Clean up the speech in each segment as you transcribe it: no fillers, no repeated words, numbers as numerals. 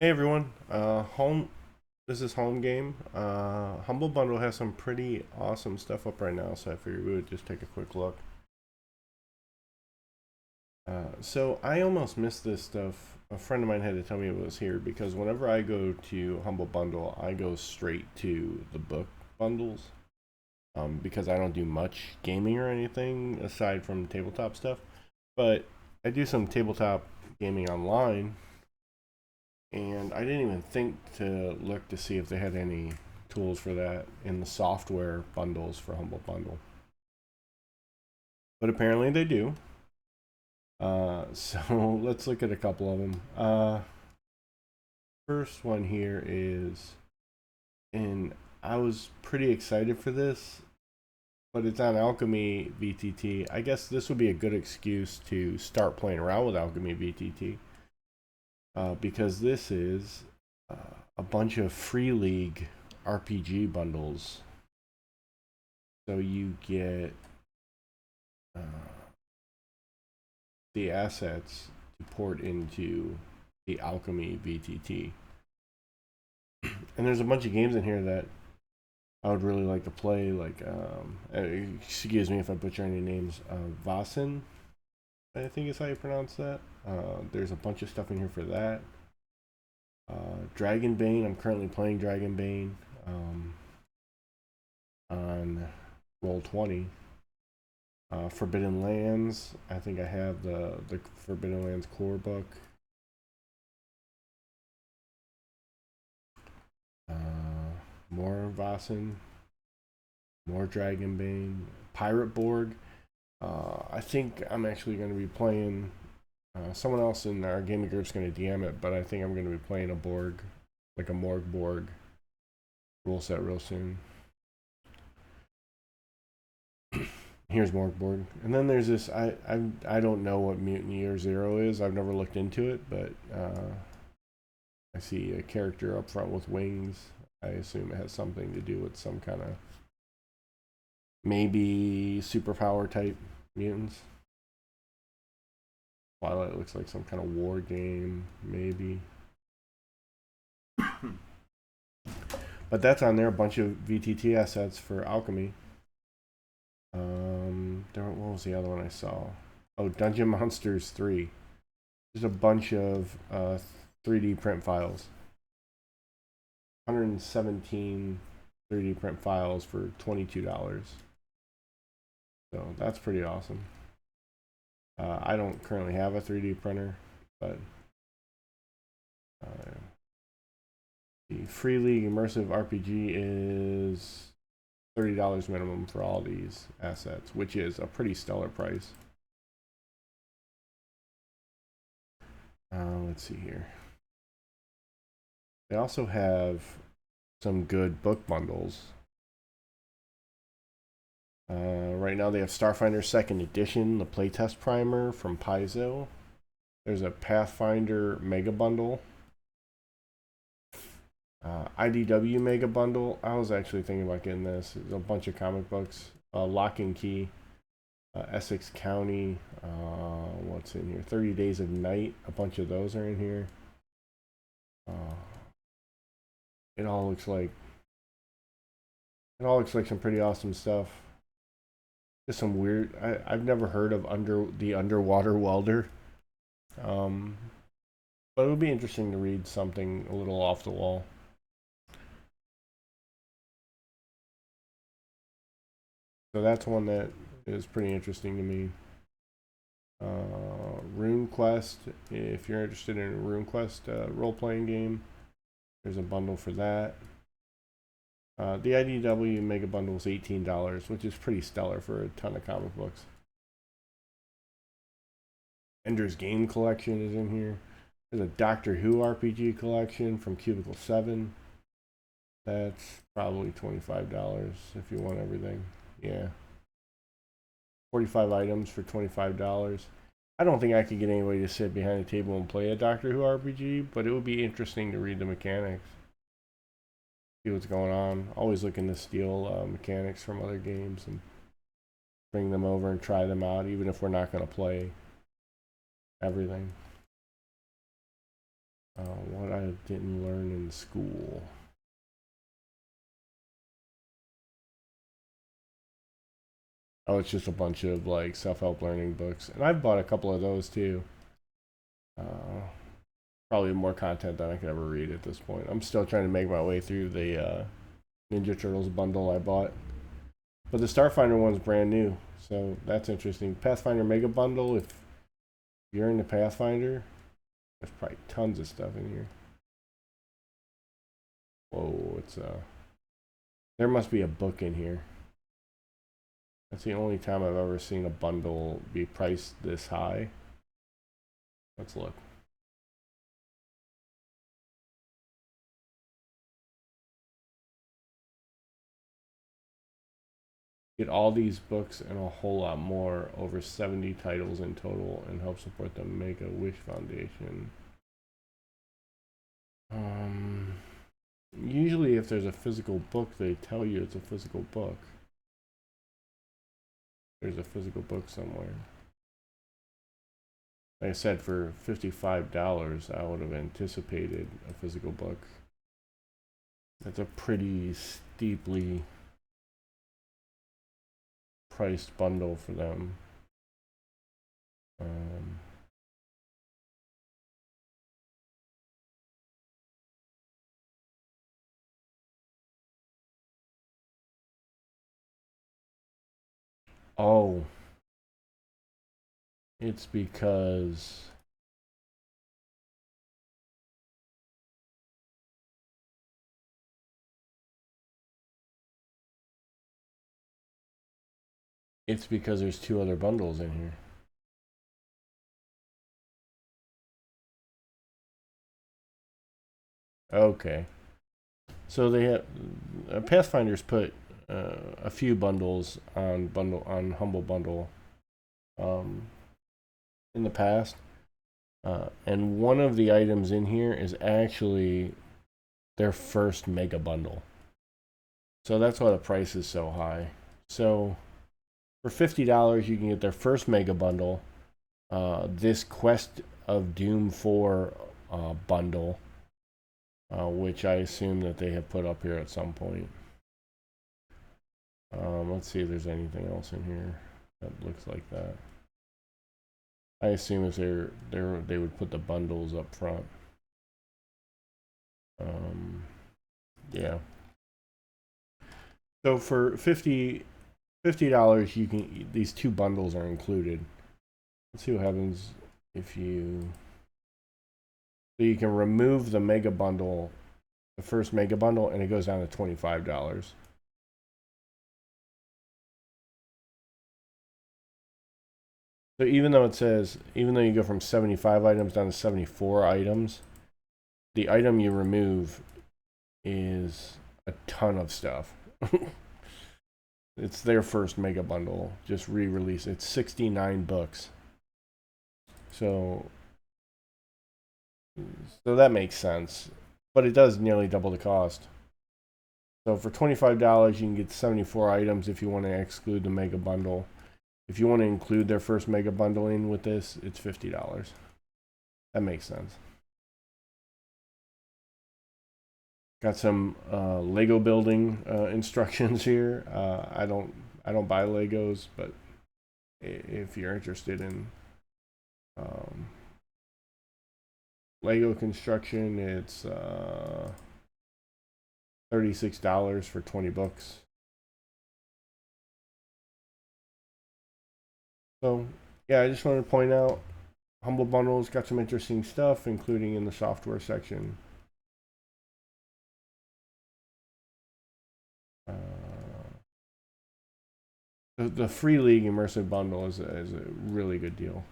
Hey everyone, home. This is home game. Humble Bundle has some pretty awesome stuff up right now, so I figured we would just take a quick look. So I almost missed this stuff. A friend of mine had to tell me it was here because whenever I go to Humble Bundle, I go straight to the book bundles. Because I don't do much gaming or anything aside from tabletop stuff, but I do some tabletop gaming online, and I didn't even think to look to see if they had any tools for that in the software bundles for Humble Bundle. But apparently they do. So let's look at a couple of them. First one here is, and I was pretty excited for this, but it's on Alchemy VTT. I guess this would be a good excuse to start playing around with Alchemy VTT, because this is uh, a bunch of Freeleague RPG bundles. So you get uh, the assets to port into the Alchemy VTT. And there's a bunch of games in here that I would really like to play, like, excuse me if I butcher any names, Vasen, I think is how you pronounce that. There's a bunch of stuff in here for that. Dragonbane, I'm currently playing Dragonbane on Roll20. Forbidden Lands, I think I have the Forbidden Lands core book. More Vasen, more Dragonbane, Pirate Borg. I think I'm actually going to be playing. Someone else in our gaming group's going to DM it, but I think I'm going to be playing a Borg, like a Morg Borg rule set real soon. Here's Morg Borg, and then there's this. I don't know what Mutant Year Zero is. I've never looked into it, but I see a character up front with wings. I assume it has something to do with some kind of maybe superpower type mutants. Twilight looks like some kind of war game, maybe. But that's on there. A bunch of VTT assets for Alchemy. What was the other one I saw? Oh, Dungeon Monsters 3. There's a bunch of 3D print files. 117 3D print files for $22. So that's pretty awesome. I don't currently have a 3D printer, but the Freeleague Immersive RPG is $30 minimum for all these assets, which is a pretty stellar price. Let's see here. They also have some good book bundles. Right now they have Starfinder 2nd Edition, the playtest primer from Paizo. There's a Pathfinder Mega Bundle. IDW Mega Bundle. I was actually thinking about getting this. There's a bunch of comic books. Lock and Key. Essex County. What's in here? 30 Days of Night. A bunch of those are in here. It all looks like some pretty awesome stuff. Just some weird. I've never heard of the underwater welder. Um, but it would be interesting to read something a little off the wall. So that's one that is pretty interesting to me. RuneQuest, if you're interested in a RuneQuest role-playing game, there's a bundle for that. The IDW Mega Bundle is $18, which is pretty stellar for a ton of comic books. Ender's Game Collection is in here. There's a Doctor Who RPG collection from Cubicle 7. That's probably $25 if you want everything. Yeah. 45 items for $25. I don't think I could get anybody to sit behind a table and play a Doctor Who RPG, but it would be interesting to read the mechanics, see what's going on. Always looking to steal mechanics from other games and bring them over and try them out, even if we're not going to play everything. What I didn't learn in school. Oh, it's just a bunch of like self-help learning books, and I've bought a couple of those too. Probably more content than I could ever read at this point. I'm still trying to make my way through the Ninja Turtles bundle I bought, but the Starfinder one's brand new, so that's interesting. Pathfinder Mega Bundle. If you're into Pathfinder, there's probably tons of stuff in here. Whoa, it's there must be a book in here. That's the only time I've ever seen a bundle be priced this high. Let's look. Get all these books and a whole lot more, over 70 titles in total, and help support the Make-A-Wish Foundation. Usually if there's a physical book, they tell you it's a physical book. There's a physical book somewhere. Like I said, for $55, I would have anticipated a physical book. That's a pretty steeply priced bundle for them. Oh, it's because there's two other bundles in here. Okay. So they have Pathfinder's put a few bundles on Humble Bundle in the past, and one of the items in here is actually their first mega bundle. So that's why the price is so high. So for $50, you can get their first mega bundle, this Quest of Doom 4 bundle, which I assume that they have put up here at some point. Let's see if there's anything else in here that looks like that. I assume if they would put the bundles up front. Yeah. So for $50, you can, these two bundles are included. Let's see what happens if you. So you can remove the mega bundle, the first mega bundle, and it goes down to $25. So even though you go from 75 items down to 74 items, the item you remove is a ton of stuff. It's their first mega bundle, just re-release. It's 69 books. So that makes sense, but it does nearly double the cost. So for $25, you can get 74 items if you want to exclude the mega bundle. If you want to include their first mega bundling with this, it's $50. That makes sense. Got some Lego building instructions here. I don't buy Legos, but if you're interested in Lego construction, it's $36 for 20 books. So yeah, I just wanted to point out Humble Bundle's got some interesting stuff, including in the software section. The Freeleague immersive bundle is a really good deal,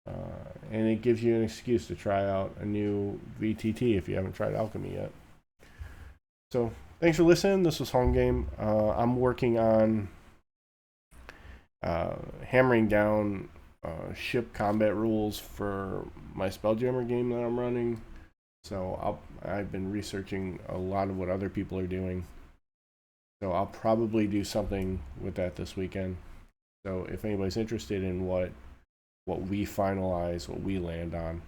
and it gives you an excuse to try out a new VTT if you haven't tried Alchemy yet. So thanks for listening. This was Home Game. I'm working on hammering down ship combat rules for my Spelljammer game that I'm running. So I've been researching a lot of what other people are doing. So I'll probably do something with that this weekend. So if anybody's interested in what we finalize, what we land on,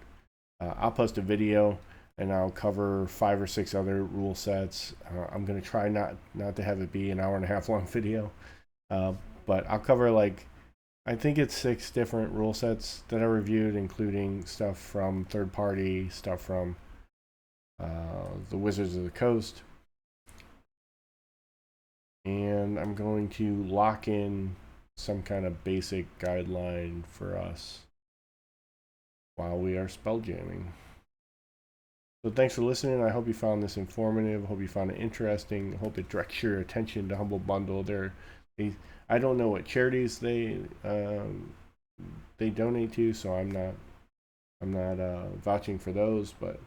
I'll post a video and I'll cover 5 or 6 other rule sets. I'm gonna try not to have it be an hour and a half long video, but I'll cover like, I think it's 6 different rule sets that I reviewed, including stuff from third party, stuff from the Wizards of the Coast, and I'm going to lock in some kind of basic guideline for us while we are spell jamming. So thanks for listening. I hope you found this informative. I hope you found it interesting. I hope it directs your attention to Humble Bundle. I don't know what charities they donate to, so I'm not vouching for those. But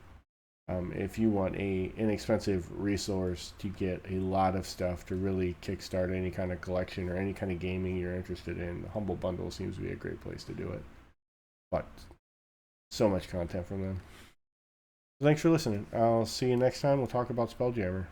if you want a inexpensive resource to get a lot of stuff to really kickstart any kind of collection or any kind of gaming you're interested in, the Humble Bundle seems to be a great place to do it. But so much content from them. Thanks for listening. I'll see you next time. We'll talk about Spelljammer.